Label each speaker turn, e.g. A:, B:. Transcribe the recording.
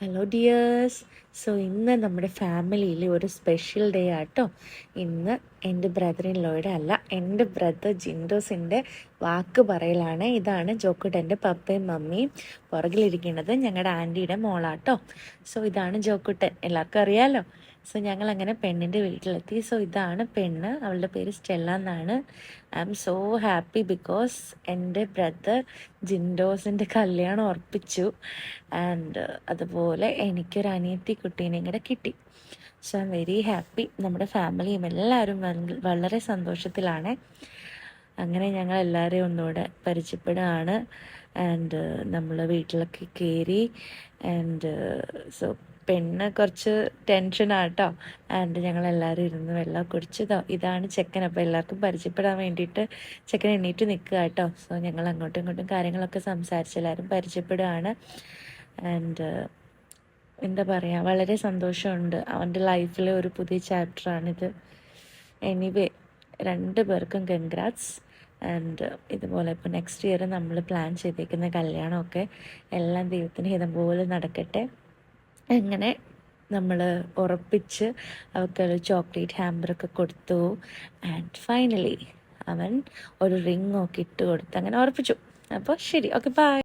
A: Hello dears. ഇന്ന് നമ്മുടെ ഫാമിലിയിൽ ഒരു സ്പെഷ്യൽ ഡേ ആട്ടോ. ഇന്ന് എൻ്റെ ബ്രദറിൻ ലോയുടെ അല്ല, എൻ്റെ ബ്രദർ ജിൻഡോസിൻ്റെ വാക്ക് പറയലാണ്. ഇതാണ് ജോക്കുട്ടൻ്റെ പപ്പയും മമ്മിയും. പുറകിലിരിക്കുന്നത് ഞങ്ങളുടെ ആൻറ്റിയുടെ മോളാട്ടോ. ഇതാണ് ജോക്കുട്ടൻ, എല്ലാവർക്കും അറിയാമല്ലോ. ഞങ്ങളങ്ങനെ പെണ്ണിൻ്റെ വീട്ടിലെത്തി. ഇതാണ് പെണ്ണ്, അവളുടെ പേര് സ്റ്റെല്ല എന്നാണ്. I am so happy because എൻ്റെ ബ്രദർ ജിൻഡോസിൻ്റെ കല്യാണം ഉറപ്പിച്ചു. ആൻഡ് അതുപോലെ എനിക്കൊരു അനിയത്തി കുട്ടീനെയും കൂടെ കിട്ടി. I am very happy. നമ്മുടെ ഫാമിലിയും എല്ലാവരും വളരെ സന്തോഷത്തിലാണ്. അങ്ങനെ ഞങ്ങൾ എല്ലാവരെയും ഒന്നുകൂടെ പരിചയപ്പെടുകയാണ്. ആൻഡ് നമ്മൾ വീട്ടിലൊക്കെ കയറി. ആൻഡ് പെണ്ണ് കുറച്ച് ടെൻഷനാട്ടോ. ആൻഡ് ഞങ്ങളെല്ലാവരും ഇരുന്ന് വെള്ളം കുടിച്ചതോ. ഇതാണ് ചെക്കൻ. അപ്പോൾ എല്ലാവർക്കും പരിചയപ്പെടാൻ വേണ്ടിയിട്ട് ചെക്കൻ എണീറ്റ് നിൽക്കുക കേട്ടോ. ഞങ്ങൾ അങ്ങോട്ടും ഇങ്ങോട്ടും കാര്യങ്ങളൊക്കെ സംസാരിച്ച് എല്ലാവരും പരിചയപ്പെടുകയാണ്. ആൻഡ് എന്താ പറയുക, വളരെ സന്തോഷമുണ്ട്. അവൻ്റെ ലൈഫിലെ ഒരു പുതിയ ചാപ്റ്ററാണിത്. എനിവേ, രണ്ട് പേർക്കും കൺഗ്രാറ്റ്സ്. ആൻഡ് ഇതുപോലെ ഇപ്പോൾ നെക്സ്റ്റ് ഇയർ നമ്മൾ പ്ലാൻ ചെയ്തേക്കുന്ന കല്യാണമൊക്കെ എല്ലാം ദൈവത്തിന് ഹിതം പോലെ നടക്കട്ടെ. അങ്ങനെ നമ്മൾ ഉറപ്പിച്ച് അവർക്കൊരു ചോക്ലേറ്റ് ഹാമ്പറൊക്കെ കൊടുത്തു. ആൻഡ് ഫൈനലി അവൻ ഒരു റിങ്ങൊക്കെ ഇട്ട് കൊടുത്ത് അങ്ങനെ ഉറപ്പിച്ചു. അപ്പോൾ ശരി, ഓക്കെ, ബൈ.